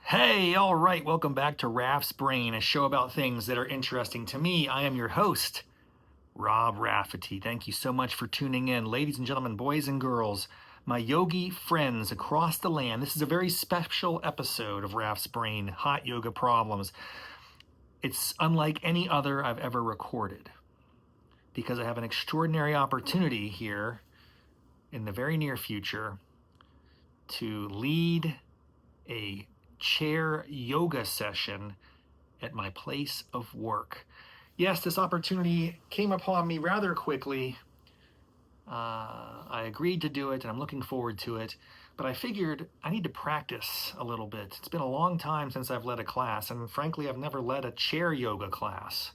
Hey, all right, welcome back to Raff's Brain, a show about things that are interesting to me. I am your host, Rob Raffety. Thank you so much for tuning in. Ladies and gentlemen, boys and girls, my yogi friends across the land, this is a very special episode of Raff's Brain, Hot Yoga Problems. It's unlike any other I've ever recorded because I have an extraordinary opportunity here in the very near future to lead a chair yoga session at my place of work. Yes, this opportunity came upon me rather quickly. I agreed to do it and I'm looking forward to it, but I figured I need to practice a little bit. It's been a long time since I've led a class, and frankly, I've never led a chair yoga class.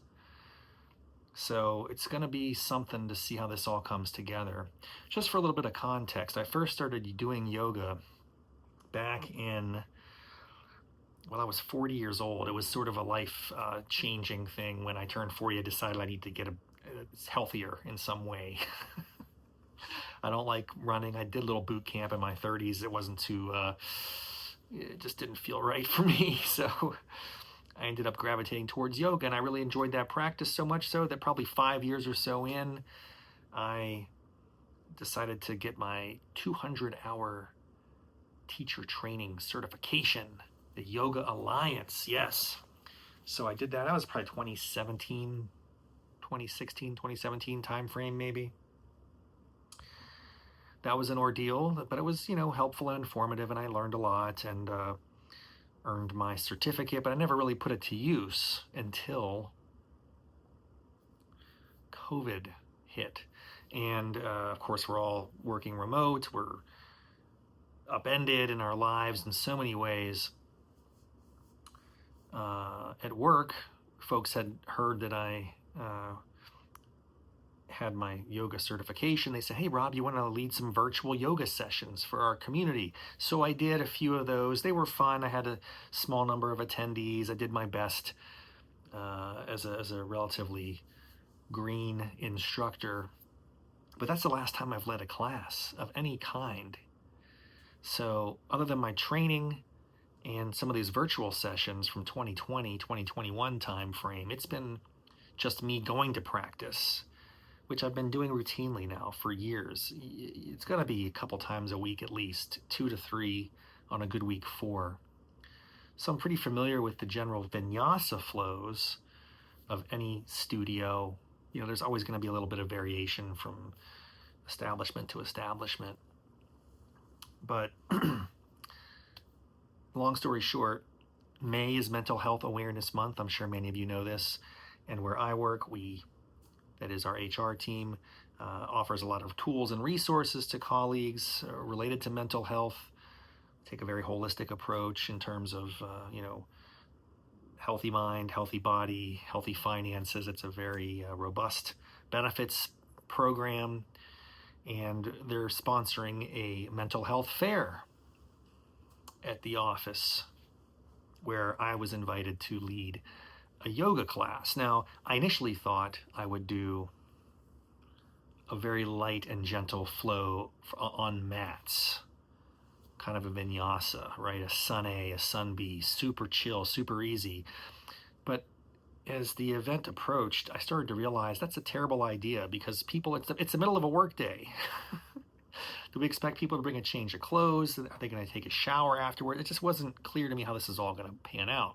So it's going to be something to see how this all comes together. Just for a little bit of context, I first started doing yoga back in I was 40 years old. It was sort of a life-changing thing. When I turned 40, I decided I need to get healthier in some way. I don't like running. I did a little boot camp in my 30s. It wasn't too, it just didn't feel right for me. So I ended up gravitating towards yoga, and I really enjoyed that practice so much so that probably 5 years or so in, I decided to get my 200-hour teacher training certification. The Yoga Alliance, yes. So I did that. That was probably 2016, 2017 time frame maybe. That was an ordeal, but it was, helpful and informative, and I learned a lot and earned my certificate, but I never really put it to use until COVID hit. And of course, we're all working remote. We're upended in our lives in so many ways. At work, folks had heard that I had my yoga certification. They said, "Hey, Rob, you want to lead some virtual yoga sessions for our community?" So I did a few of those. They were fun. I had a small number of attendees. I did my best as a relatively green instructor. But that's the last time I've led a class of any kind. So other than my training and some of these virtual sessions from 2020, 2021 time frame, it's been just me going to practice, which I've been doing routinely now for years. It's going to be a couple times a week at least, 2 to 3, on a good week 4. So I'm pretty familiar with the general vinyasa flows of any studio. There's always going to be a little bit of variation from establishment to establishment. But long story short, May is Mental Health Awareness Month. I'm sure many of you know this. And where I work, that is our HR team, offers a lot of tools and resources to colleagues related to mental health. Take a very holistic approach in terms of, healthy mind, healthy body, healthy finances. It's a very robust benefits program. And they're sponsoring a mental health fair at the office where I was invited to lead a yoga class. Now, I initially thought I would do a very light and gentle flow on mats, kind of a vinyasa, right? A sun A, a sun B, super chill, super easy. But as the event approached, I started to realize that's a terrible idea because it's the middle of a work day. Do we expect people to bring a change of clothes? Are they going to take a shower afterward? It just wasn't clear to me how this is all going to pan out.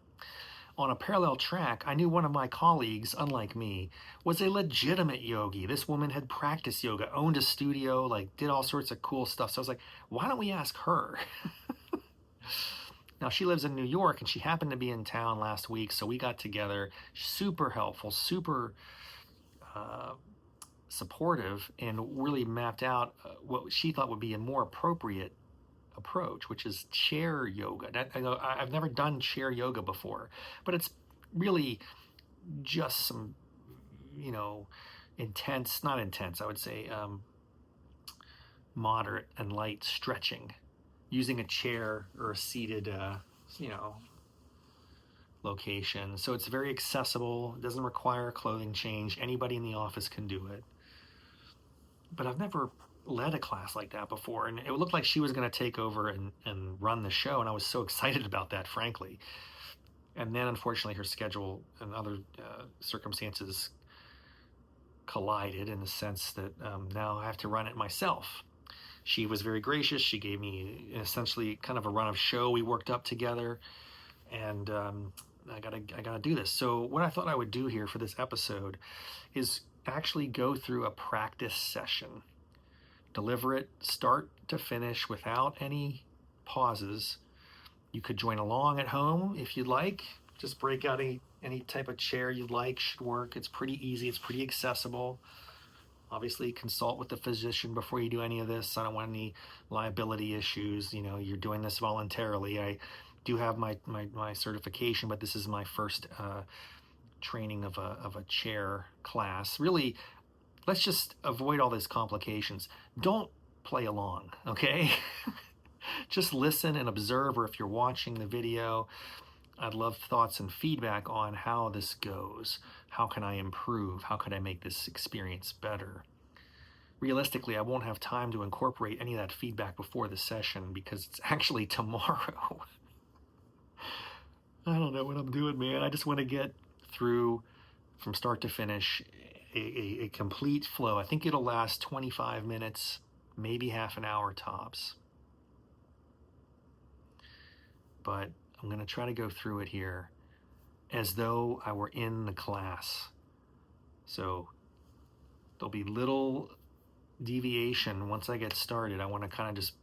On a parallel track, I knew one of my colleagues, unlike me, was a legitimate yogi. This woman had practiced yoga, owned a studio, did all sorts of cool stuff. So I was like, why don't we ask her? Now, she lives in New York, and she happened to be in town last week, so we got together. Super helpful, super supportive, and really mapped out what she thought would be a more appropriate approach, which is chair yoga. I've never done chair yoga before, but it's really just some, not intense, I would say, moderate and light stretching using a chair or a seated, location. So it's very accessible. It doesn't require a clothing change. Anybody in the office can do it. But I've never led a class like that before, and it looked like she was going to take over and run the show, and I was so excited about that, frankly. And then, unfortunately, her schedule and other circumstances collided in the sense that now I have to run it myself. She was very gracious. She gave me essentially kind of a run of show we worked up together, and I gotta do this. So what I thought I would do here for this episode is actually go through a practice session, deliver it start to finish without any pauses. You could join along at home if you'd like. Just break out any type of chair you'd like, should work. It's pretty easy, it's pretty accessible. Obviously, consult with the physician before you do any of this. I don't want any liability issues. You know, you're doing this voluntarily. I do have my certification, but this is my first training of a chair class. Really, let's just avoid all these complications. Don't play along, okay? Just listen and observe, or if you're watching the video, I'd love thoughts and feedback on how this goes. How can I improve? How could I make this experience better? Realistically, I won't have time to incorporate any of that feedback before the session because it's actually tomorrow. I don't know what I'm doing, man. I just want to get through from start to finish a complete flow. I think it'll last 25 minutes, maybe half an hour tops. But I'm going to try to go through it here as though I were in the class. So there'll be little deviation once I get started. I want to kind of just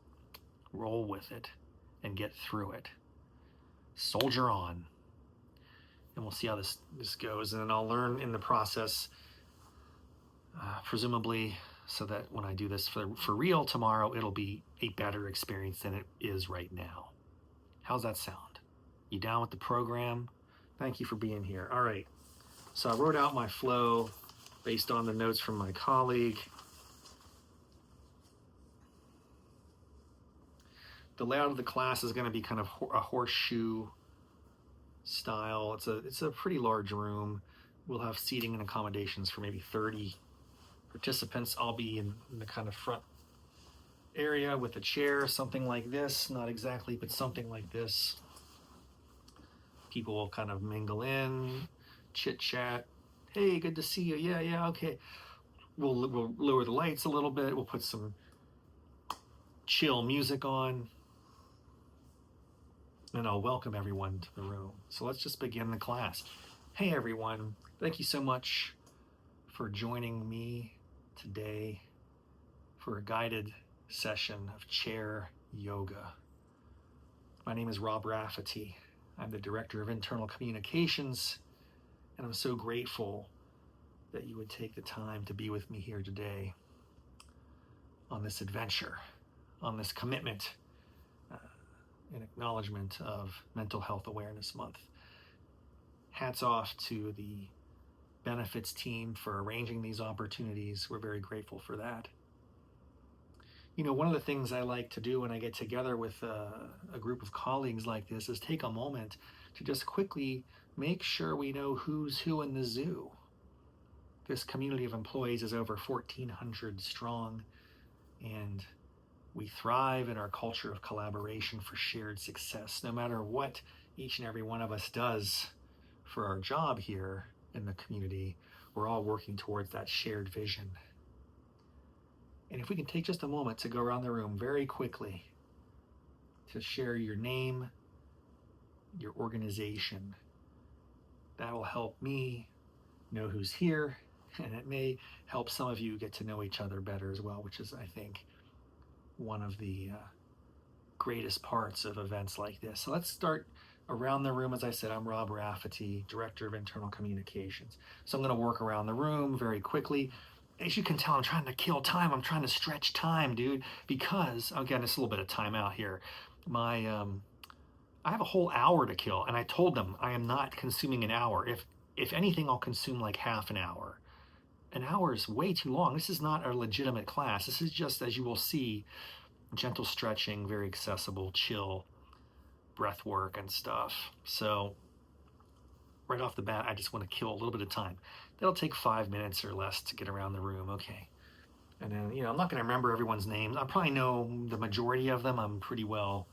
roll with it and get through it. Soldier on. And we'll see how this goes. And then I'll learn in the process, presumably, so that when I do this for real tomorrow, it'll be a better experience than it is right now. How's that sound? You down with the program? Thank you for being here. All right. So I wrote out my flow based on the notes from my colleague. The layout of the class is going to be kind of a horseshoe style. It's a pretty large room. We'll have seating and accommodations for maybe 30 participants. I'll be in the kind of front area with a chair, something like this, not exactly, but something like this. People will kind of mingle in, chit chat. Hey, good to see you. Yeah, okay. We'll lower the lights a little bit. We'll put some chill music on, and I'll welcome everyone to the room. So let's just begin the class. Hey everyone, thank you so much for joining me today for a guided session of chair yoga. My name is Rob Raffety. I'm the Director of Internal Communications, and I'm so grateful that you would take the time to be with me here today on this adventure, on this commitment in acknowledgement of Mental Health Awareness Month. Hats off to the benefits team for arranging these opportunities. We're very grateful for that. You know, one of the things I like to do when I get together with a group of colleagues like this is take a moment to just quickly make sure we know who's who in the zoo. This community of employees is over 1,400 strong, and we thrive in our culture of collaboration for shared success. No matter what each and every one of us does for our job here in the community, we're all working towards that shared vision. And if we can take just a moment to go around the room very quickly to share your name, your organization, that will help me know who's here, and it may help some of you get to know each other better as well, which is, I think, one of the greatest parts of events like this. So let's start around the room. As I said, I'm Rob Raffety, Director of Internal Communications. So I'm going to work around the room very quickly. As you can tell, I'm trying to kill time. I'm trying to stretch time, dude, because, again, it's a little bit of time out here. I have a whole hour to kill, and I told them I am not consuming an hour. If anything, I'll consume like half an hour. An hour is way too long. This is not a legitimate class. This is just, as you will see, gentle stretching, very accessible, chill, breath work and stuff. So right off the bat, I just want to kill a little bit of time. That'll take 5 minutes or less to get around the room. Okay. And then, I'm not going to remember everyone's names. I probably know the majority of them. I'm pretty well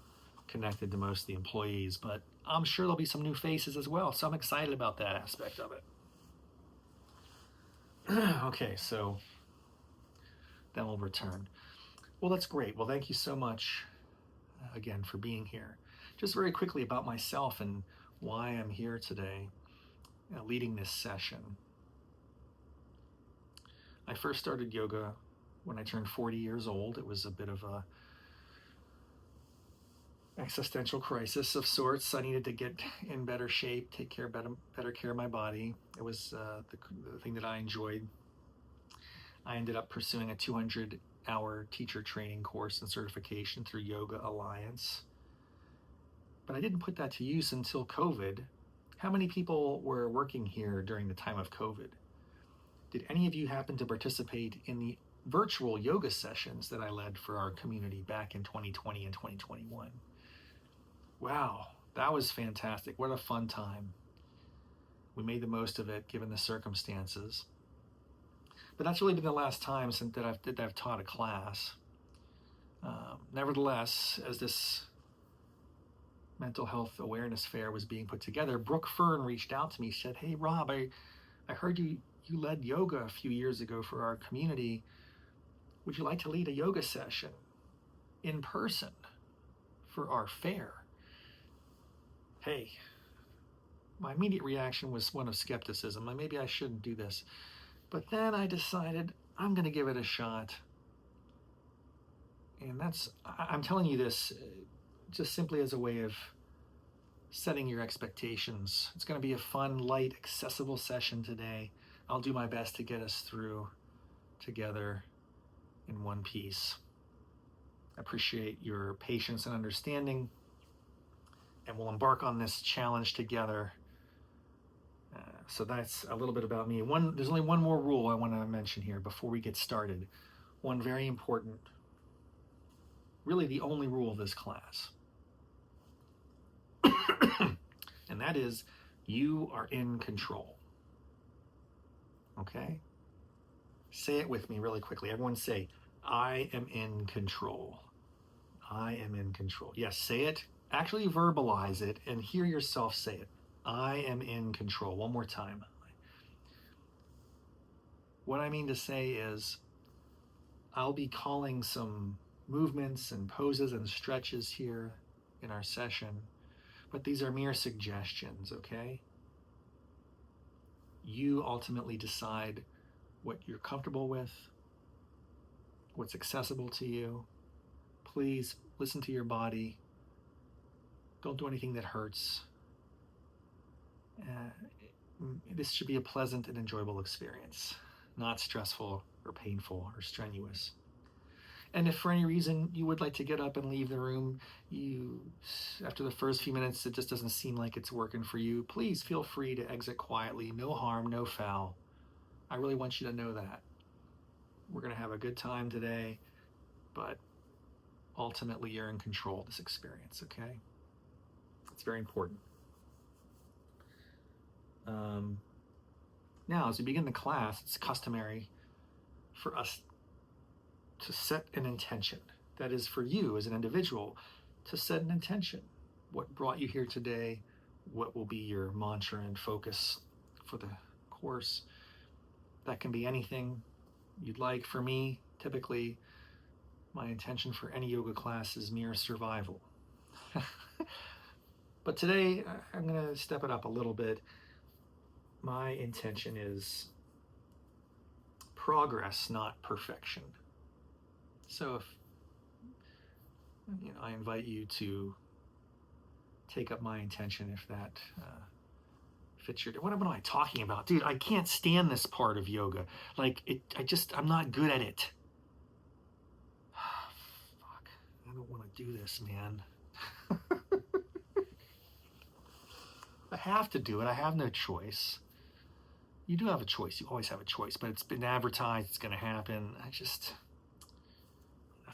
connected to most of the employees, but I'm sure there'll be some new faces as well. So I'm excited about that aspect of it. Okay, so then we'll return. Well, that's great. Well, thank you so much again for being here. Just very quickly about myself and why I'm here today leading this session. I first started yoga when I turned 40 years old. It was a bit of a existential crisis of sorts. I needed to get in better shape, take better care of my body. It was the thing that I enjoyed. I ended up pursuing a 200-hour teacher training course and certification through Yoga Alliance. But I didn't put that to use until COVID. How many people were working here during the time of COVID? Did any of you happen to participate in the virtual yoga sessions that I led for our community back in 2020 and 2021? Wow, that was fantastic. What a fun time. We made the most of it given the circumstances. But that's really been the last time since that I've taught a class. Nevertheless, as this mental health awareness fair was being put together, Brooke Fern reached out to me, said, "Hey Rob, I heard you led yoga a few years ago for our community. Would you like to lead a yoga session in person for our fair?" Hey, my immediate reaction was one of skepticism. Like, maybe I shouldn't do this. But then I decided I'm going to give it a shot. And I'm telling you this just simply as a way of setting your expectations. It's going to be a fun, light, accessible session today. I'll do my best to get us through together in one piece. I appreciate your patience and understanding, and we'll embark on this challenge together. So that's a little bit about me. There's only one more rule I want to mention here before we get started. One very important, really the only rule of this class. And that is, you are in control. Okay? Say it with me really quickly. Everyone say, I am in control. I am in control. Yes, say it. Actually verbalize it and hear yourself say it. I am in control. One more time. What I mean to say is, I'll be calling some movements and poses and stretches here in our session, but these are mere suggestions, okay? You ultimately decide what you're comfortable with, what's accessible to you. Please listen to your body. Don't do anything that hurts. This should be a pleasant and enjoyable experience, not stressful or painful or strenuous. And if for any reason you would like to get up and leave the room, after the first few minutes it just doesn't seem like it's working for you, please feel free to exit quietly. No harm, no foul. I really want you to know that. We're going to have a good time today, but ultimately you're in control of this experience, okay? It's very important. Now, as we begin the class, it's customary for us to set an intention. That is, for you as an individual to set an intention. What brought you here today? What will be your mantra and focus for the course? That can be anything you'd like. For me, typically, my intention for any yoga class is mere survival. But today, I'm going to step it up a little bit. My intention is progress, not perfection. So if I invite you to take up my intention if that fits your. What am I talking about, dude? I can't stand this part of yoga. Like I'm not good at it. Fuck! I don't want to do this, man. I have to do it. I have no choice. You do have a choice. You always have a choice, but it's been advertised. It's going to happen. I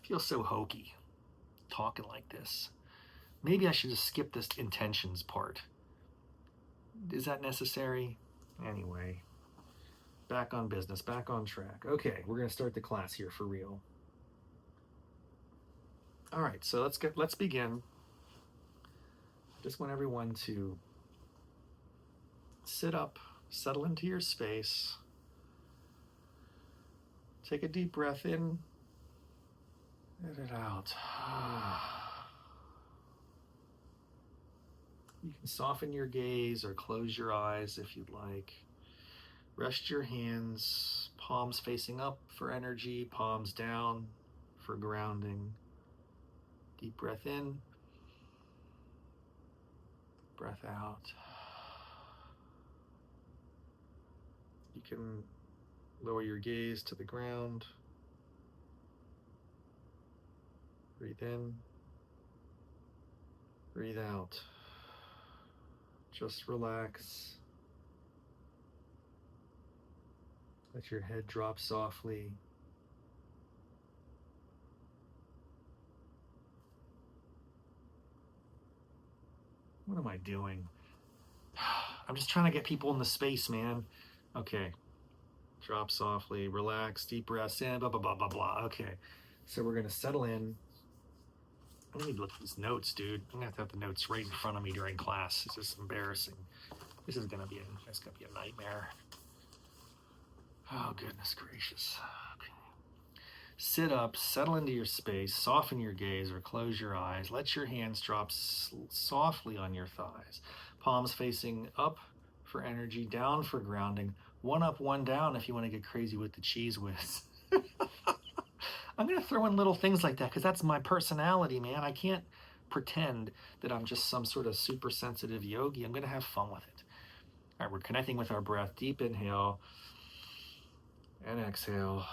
feel so hokey talking like this. Maybe I should just skip this intentions part. Is that necessary? Anyway, Back on business, back on track. Okay, we're going to start the class here for real. All right, so let's begin. Just want everyone to sit up, settle into your space. Take a deep breath in, let it out. You can soften your gaze or close your eyes if you'd like. Rest your hands, palms facing up for energy, palms down for grounding. Deep breath in, breath out. You can lower your gaze to the ground. Breathe in, breathe out. Just relax. Let your head drop softly. What am I doing? I'm just trying to get people in the space, man. Okay. Drop softly, relax, deep breaths in, blah, blah, blah, blah, blah. Okay. So we're going to settle in. I need to look at these notes, dude. I'm going to have the notes right in front of me during class. This is embarrassing. This is going to be a nightmare. Oh, goodness gracious. Okay. Sit up, settle into your space, soften your gaze or close your eyes. Let your hands drop softly on your thighs. Palms facing up for energy, down for grounding. One up, one down if you want to get crazy with the cheese whiz. I'm going to throw in little things like that because that's my personality, man. I can't pretend that I'm just some sort of super sensitive yogi. I'm going to have fun with it. All right, we're connecting with our breath. Deep inhale and exhale.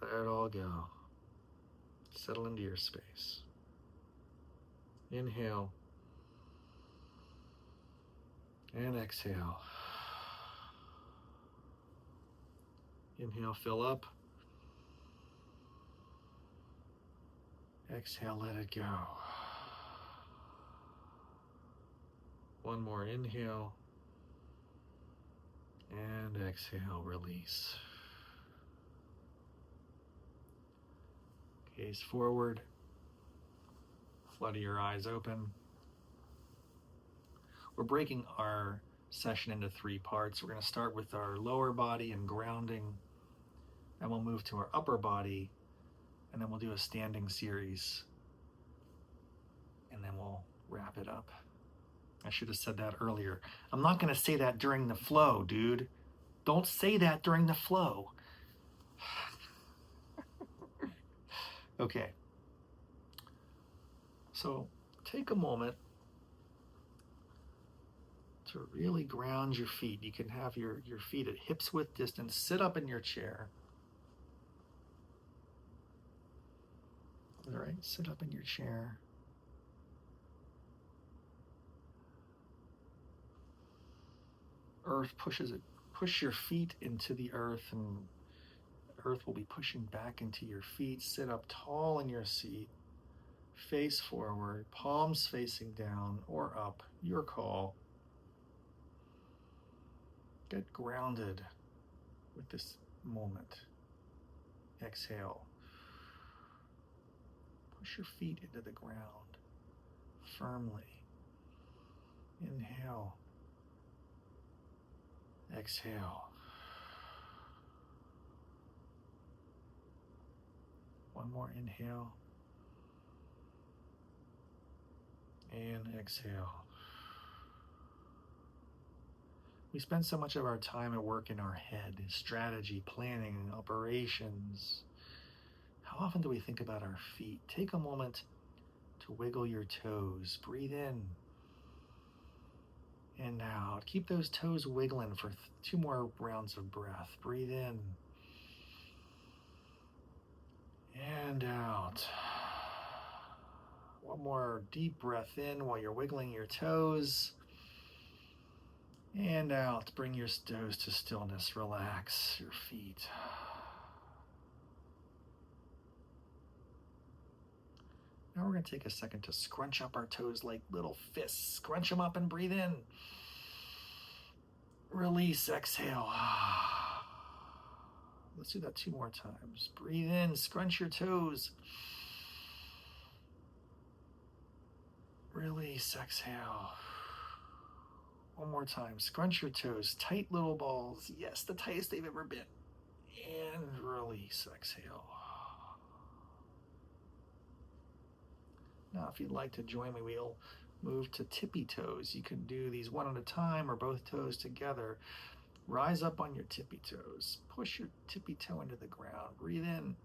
Let it all go. Settle into your space. Inhale and exhale. Inhale, fill up. Exhale, let it go. One more inhale and exhale, release. Gaze forward. Flutter your eyes open. We're breaking our session into 3 parts. We're going to start with our lower body and grounding. Then we'll move to our upper body. And then we'll do a standing series. And then we'll wrap it up. I should have said that earlier. I'm not going to say that during the flow, dude. Don't say that during the flow. Okay. So take a moment to really ground your feet. You can have your feet at hips width distance. Sit up in your chair. All right, sit up in your chair. Earth pushes it. Push your feet into the earth, and the earth will be pushing back into your feet. Sit up tall in your seat. Face forward, palms facing down or up. Your call. Get grounded with this moment. Exhale. Push your feet into the ground firmly. Inhale. Exhale. One more inhale. And exhale. We spend so much of our time at work in our head, strategy, planning, operations. How often do we think about our feet? Take a moment to wiggle your toes. Breathe in and out. Keep those toes wiggling for 2 more rounds of breath. Breathe in and out. One more deep breath in while you're wiggling your toes. And out. Bring your toes to stillness. Relax your feet. Now we're going to take a second to scrunch up our toes like little fists. Scrunch them up and breathe in. Release, exhale. Let's do that 2 more times. Breathe in, scrunch your toes. Release, exhale. 1 more time. Scrunch your toes. Tight little balls. Yes, the tightest they've ever been. And release, exhale. Now, if you'd like to join me, we'll move to tippy toes. You can do these one at a time or both toes together. Rise up on your tippy toes. Push your tippy toe into the ground. Breathe in.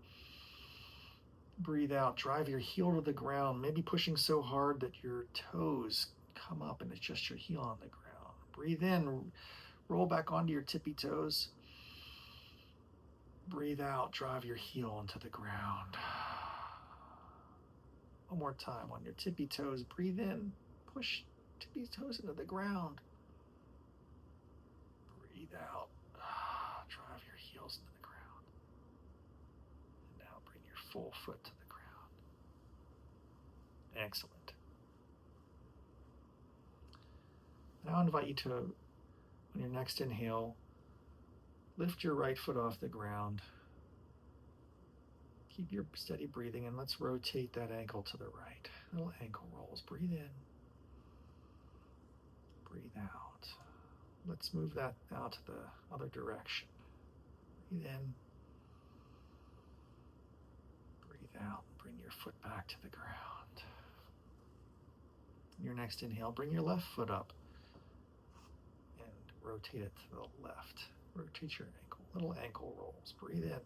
Breathe out. Drive your heel to the ground, maybe pushing so hard that your toes come up and it's just your heel on the ground. Breathe in. Roll back onto your tippy toes. Breathe out. Drive your heel into the ground. 1 more time on your tippy toes. Breathe in. Push tippy toes into the ground. Breathe out. Drive your heels into the ground. And now bring your full foot to the ground. Excellent. Now I invite you to, on your next inhale, lift your right foot off the ground. Keep your steady breathing, and let's rotate that ankle to the right. Little ankle rolls. Breathe in. Breathe out. Let's move that now to the other direction. Breathe in. Breathe out. Bring your foot back to the ground. Your next inhale, bring your left foot up and rotate it to the left. Rotate your ankle. Little ankle rolls. Breathe in.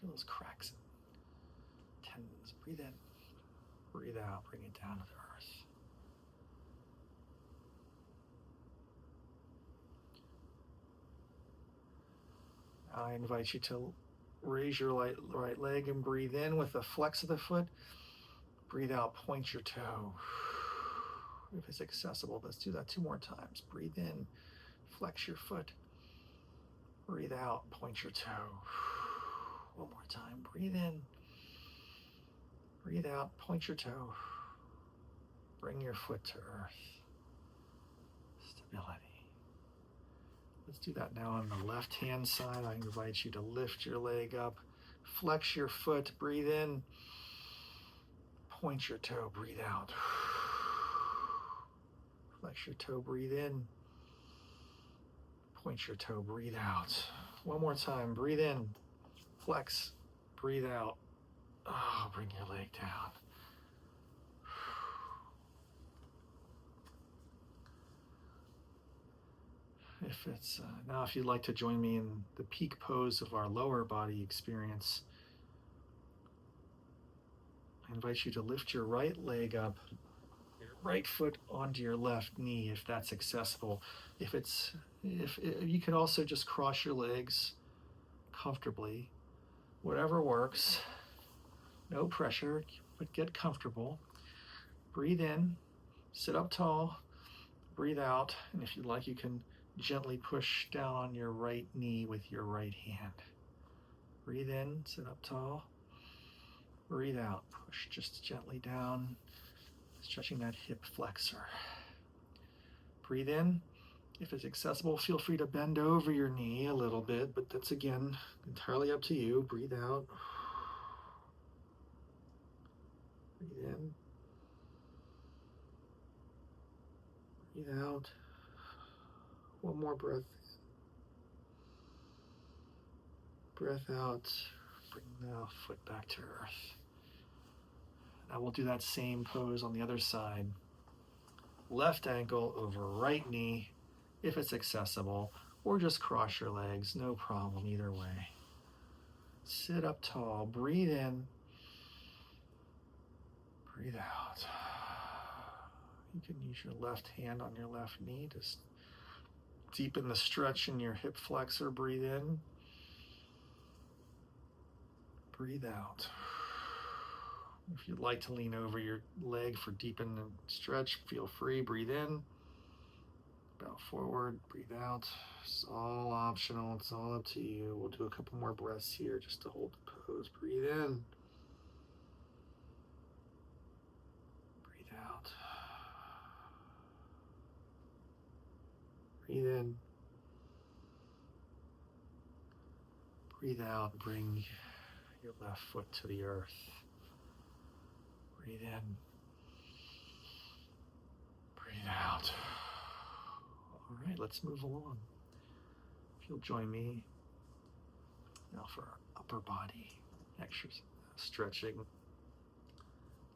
Feel those cracks and tendons. Breathe in. Breathe out. Bring it down to the earth. I invite you to raise your right leg and breathe in with the flex of the foot. Breathe out. Point your toe. If it's accessible, let's do that 2 more times. Breathe in. Flex your foot. Breathe out. Point your toe. 1 more time. Breathe in. Breathe out. Point your toe. Bring your foot to earth. Stability. Let's do that now on the left-hand side. I invite you to lift your leg up. Flex your foot. Breathe in. Point your toe. Breathe out. Flex your toe. Breathe in. Point your toe. Breathe out. 1 more time. Breathe in. Flex, breathe out. Bring your leg down. If you'd like to join me in the peak pose of our lower body experience, I invite you to lift your right leg up, your right foot onto your left knee if that's accessible. If you could also just cross your legs comfortably. Whatever works, no pressure, but get comfortable. Breathe in, sit up tall, breathe out, and if you'd like, you can gently push down on your right knee with your right hand. Breathe in, sit up tall, breathe out, push just gently down, stretching that hip flexor. Breathe in. If it's accessible, feel free to bend over your knee a little bit, but that's, again, entirely up to you. Breathe out. Breathe in. Breathe out. 1 more breath in. Breath out. Bring the foot back to earth. Now we'll do that same pose on the other side. Left ankle over right knee, if it's accessible, or just cross your legs, no problem either way. Sit up tall, breathe in, breathe out. You can use your left hand on your left knee to deepen the stretch in your hip flexor. Breathe in, breathe out. If you'd like to lean over your leg for deepen and stretch, feel free. Breathe in. Bow forward, breathe out. It's all optional, it's all up to you. We'll do a couple more breaths here just to hold the pose. Breathe in. Breathe out. Breathe in. Breathe out. Bring your left foot to the earth. Breathe in. Breathe out. All right, let's move along. If you'll join me now for our upper body exercise, stretching.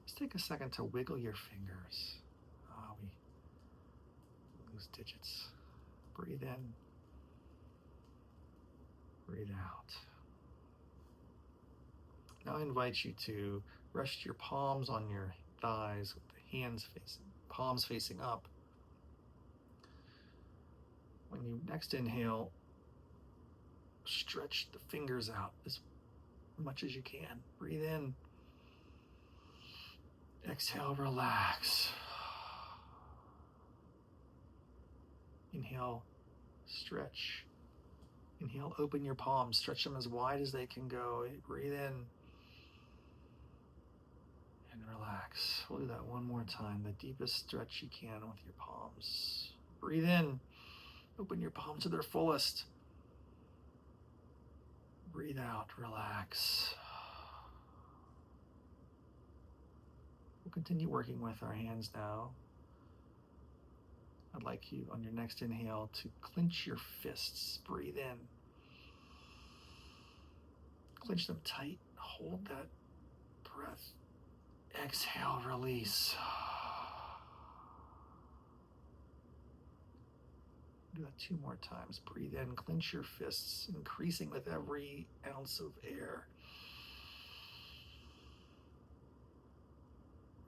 Just take a second to wiggle your fingers. We lose digits. Breathe in. Breathe out. Now I invite you to rest your palms on your thighs with the palms facing up. When you next inhale, stretch the fingers out as much as you can. Breathe in. Exhale, relax. Inhale, stretch. Inhale, open your palms, stretch them as wide as they can go. Breathe in and relax. We'll do that one more time. The deepest stretch you can with your palms. Breathe in, open your palms to their fullest. Breathe out, relax. We'll continue working with our hands now. I'd like you on your next inhale to clench your fists. Breathe in. Clench them tight. Hold that breath. Exhale, release. Do that 2 more times. Breathe in, clench your fists, increasing with every ounce of air.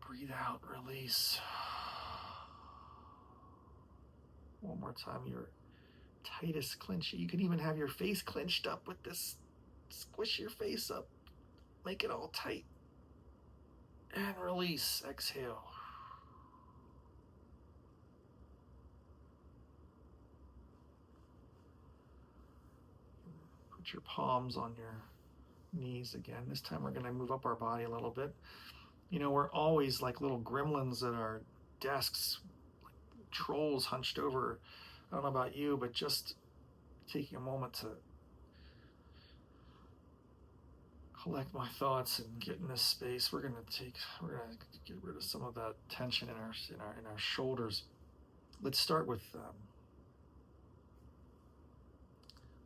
Breathe out, release. One more time, your tightest clench. You can even have your face clenched up with this. Squish your face up. Make it all tight. And release. Exhale. Put your palms on your knees again. This time we're going to move up our body a little bit. You know, we're always like little gremlins at our desks, like trolls hunched over. I don't know about you, but just taking a moment to collect my thoughts and get in this space. We're gonna get rid of some of that tension in our shoulders. Let's start with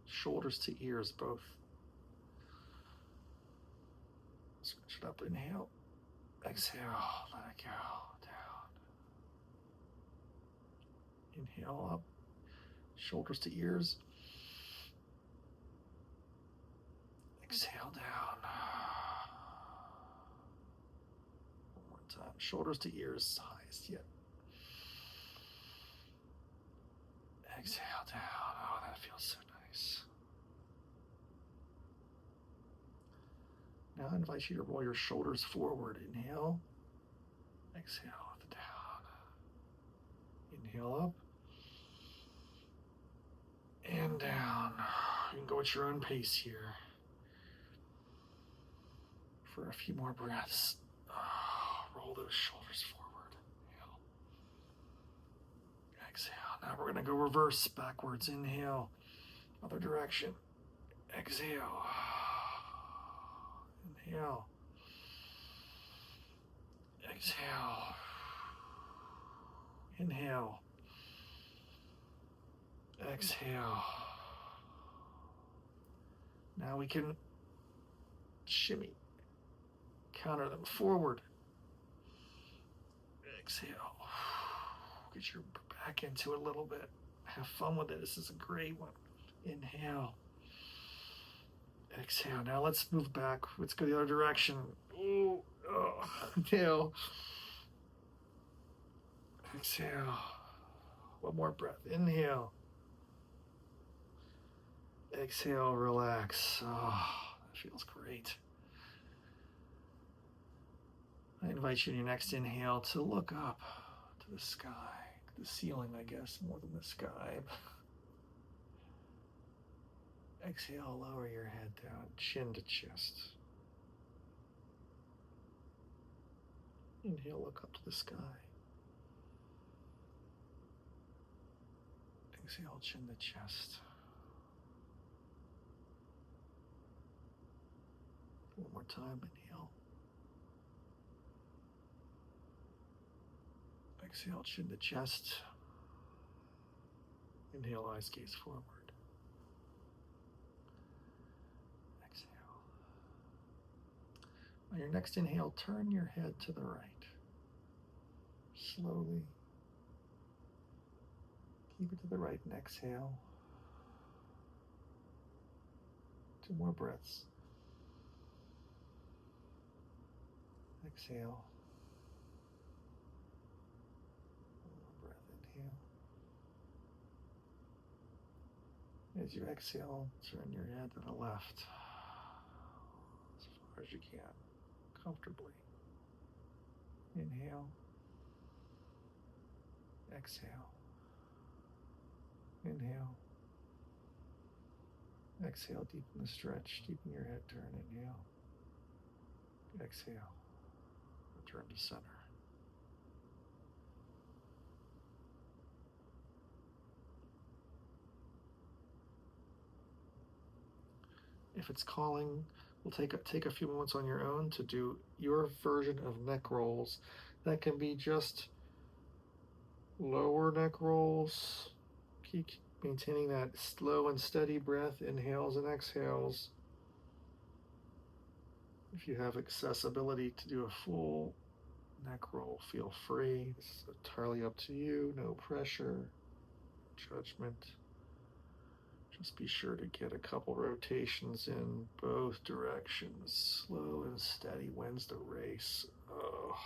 shoulders to ears, both. Switch it up. Inhale. Exhale. Let it go down. Inhale up. Shoulders to ears. Exhale down. One more time. Shoulders to ears, highest yet. Exhale down. Oh, that feels so nice. Now I invite you to roll your shoulders forward. Inhale. Exhale down. Inhale up. And down. You can go at your own pace here. For a few more breaths. Roll those shoulders forward. Inhale. Exhale. Now we're going to go reverse backwards. Inhale. Other direction. Exhale. Inhale. Exhale. Inhale. Exhale. Now we can shimmy. Counter them forward. Exhale. Get your back into it a little bit. Have fun with it. This is a great one. Inhale. Exhale. Now let's move back. Let's go the other direction. Ooh. Oh. Inhale. Exhale. One more breath. Inhale. Exhale. Relax. Oh, that feels great. I invite you in your next inhale to look up to the sky, the ceiling, I guess, more than the sky. Exhale, lower your head down, chin to chest. Inhale, look up to the sky. Exhale, chin to chest. One more time, inhale. Exhale, chin to chest. Inhale, eyes gaze forward. Exhale. On your next inhale, turn your head to the right. Slowly. Keep it to the right and exhale. 2 more breaths. Exhale. 1 more breath, inhale. As you exhale, turn your head to the left as far as you can, comfortably. Inhale. Exhale. Inhale. Exhale, deepen the stretch, deepen your head turn, inhale. Exhale, return to center. If it's calling, we'll take a few moments on your own to do your version of neck rolls. That can be just lower neck rolls. Keep maintaining that slow and steady breath, inhales and exhales. If you have accessibility to do a full neck roll, feel free. This is entirely up to you. No pressure, judgment. Just be sure to get a couple rotations in both directions. Slow and steady wins the race. Oh.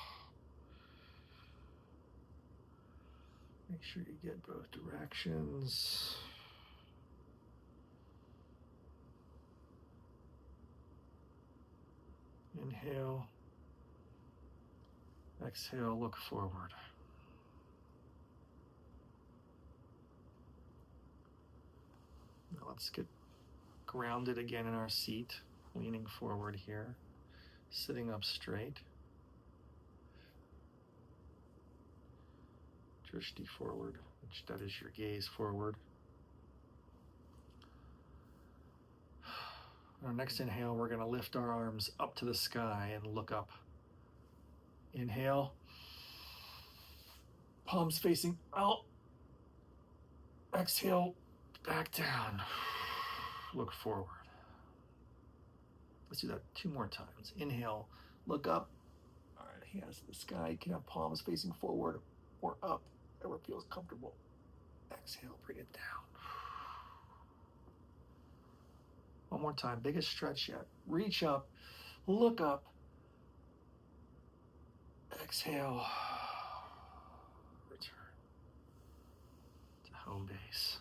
Make sure you get both directions. Inhale. Exhale, look forward. Now let's get grounded again in our seat, leaning forward here, sitting up straight. Drishti forward, which that is your gaze forward. On our next inhale, we're going to lift our arms up to the sky and look up. Inhale. Palms facing out. Exhale, back down. Look forward. Let's do that 2 more times. Inhale, look up. All right, hands to the sky. You can have palms facing forward or up, whatever feels comfortable. Exhale, bring it down. One more time, biggest stretch yet. Reach up, look up. Exhale. Return to home base.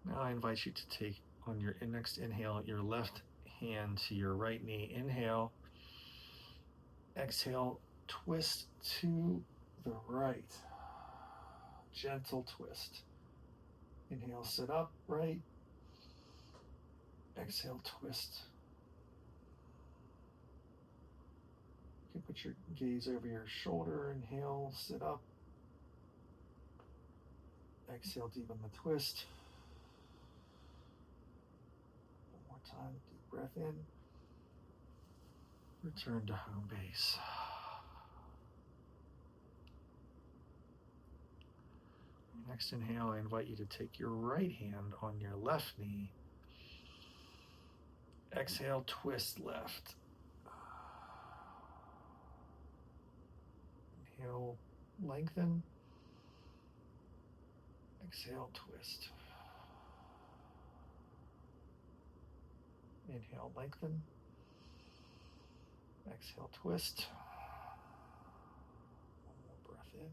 Now I invite you to take, on your next inhale, your left hand to your right knee. Inhale. Exhale, twist to the right. Gentle twist. Inhale, sit up, right. Exhale, twist. You can put your gaze over your shoulder. Inhale, sit up. Exhale, deepen the twist. One more time, deep breath in. Return to home base. Next inhale, I invite you to take your right hand on your left knee. Exhale, twist left. Inhale, lengthen. Exhale, twist. Inhale, lengthen. Exhale, twist. One more breath in.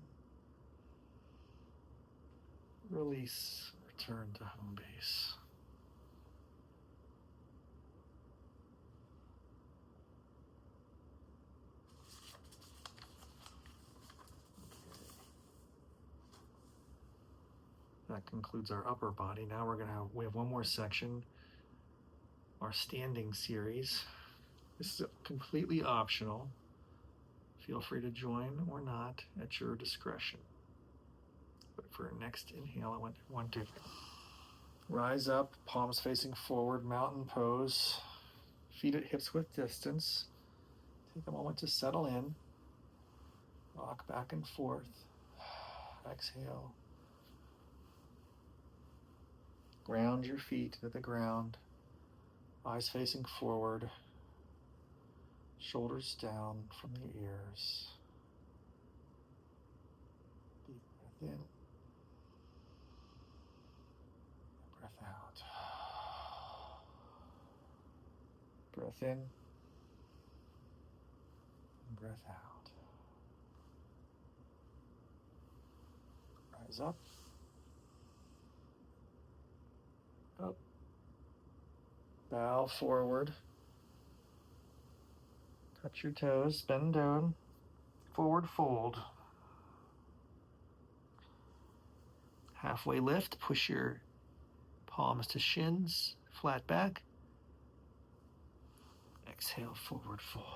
Release, return to home base. That concludes our upper body. Now we have one more section, our standing series. This is completely optional. Feel free to join or not at your discretion. But for our next inhale, I want to rise up, palms facing forward, mountain pose, feet at hips width distance. Take a moment to settle in. Rock back and forth. Exhale. Ground your feet to the ground. Eyes facing forward. Shoulders down from the ears. Deep breath in. Breath out. Breath in. Breath out. Rise up. Up. Bow forward. Touch your toes, bend down. Forward fold. Halfway lift, push your palms to shins, flat back. Exhale, forward fold.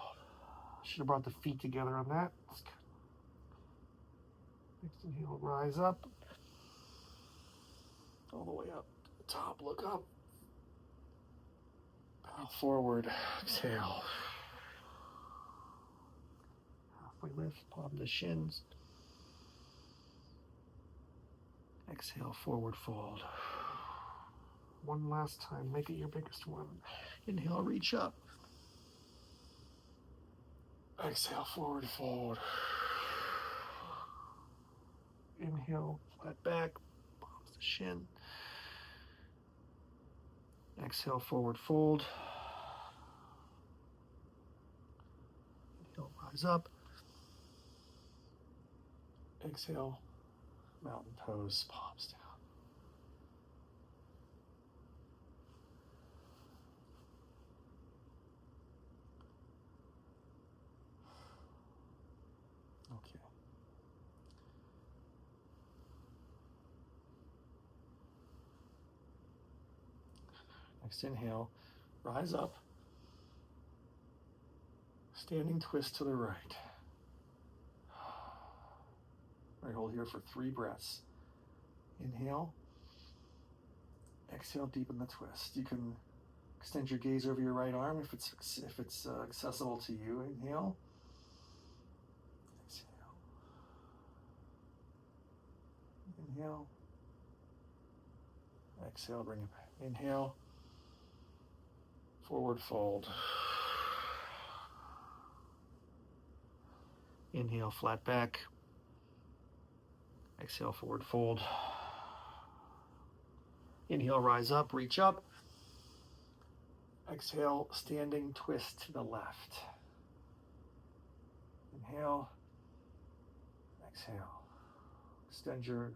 Should have brought the feet together on that. Next inhale, rise up. All the way up to the top, look up. Bow forward, exhale. Halfway lift, palm to shins. Exhale, forward fold. One last time, make it your biggest one. Inhale, reach up. Exhale, forward fold. Inhale, flat back, palms to shin. Exhale, forward fold. Inhale, rise up. Exhale, mountain pose, palms down. Okay. Next inhale, rise up. Standing twist to the right. All right, hold here for 3 breaths. Inhale. Exhale, deepen the twist. You can extend your gaze over your right arm if it's accessible to you. Inhale. Exhale. Inhale. Exhale, bring it back. Inhale. Forward fold. Inhale, flat back. Exhale, forward fold. Inhale, rise up, reach up. Exhale, standing twist to the left. Inhale. Exhale. Extend your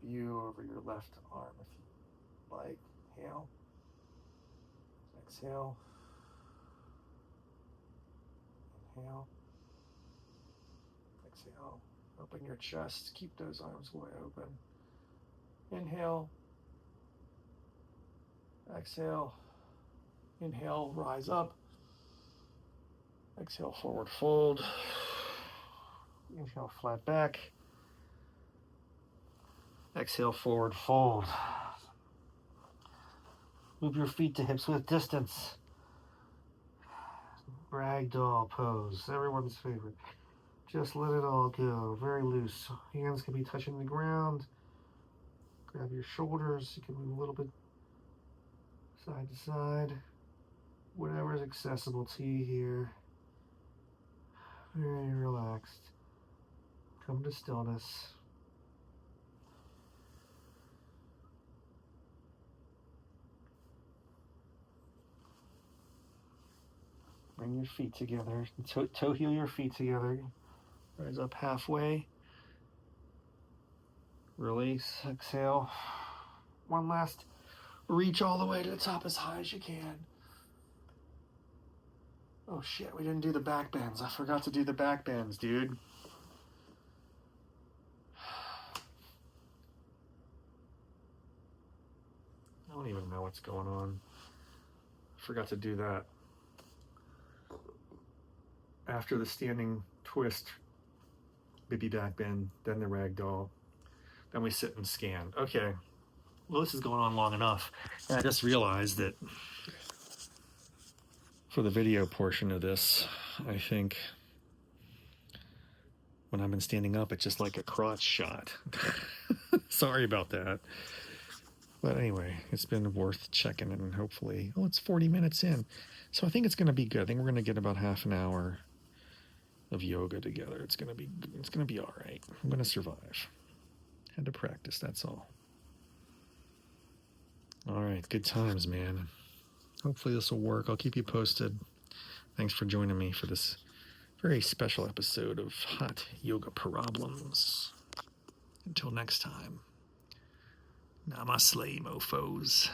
view over your left arm if you like. Inhale. Exhale. Inhale. Exhale. Open your chest. Keep those arms wide open. Inhale. Exhale. Inhale, rise up. Exhale, forward fold. Inhale, flat back. Exhale, forward fold. Move your feet to hips width distance. Ragdoll pose, everyone's favorite. Just let it all go, very loose. Hands can be touching the ground. Grab your shoulders, you can move a little bit side to side. Whatever is accessible to you here. Very relaxed. Come to stillness. Bring your feet together. Toe heel your feet together. Rise up halfway. Release. Exhale. One last reach all the way to the top as high as you can. Oh shit, we didn't do the back bends. I forgot to do the back bends, dude. I don't even know what's going on. I forgot to do that. after the standing twist, baby back bend, then the ragdoll, then we sit and scan. Okay, well, this is going on long enough. And I just realized that for the video portion of this, I think when I've been standing up, it's just like a crotch shot. Sorry about that. But anyway, it's been worth checking, and hopefully, oh, it's 40 minutes in. So I think it's going to be good. I think we're going to get about half an hour of yoga together. It's going to be all right. I'm going to survive. Had to practice, that's all. All right, good times, man. Hopefully this will work. I'll keep you posted. Thanks for joining me for this very special episode of Hot Yoga Problems. Until next time, namaste, mofos.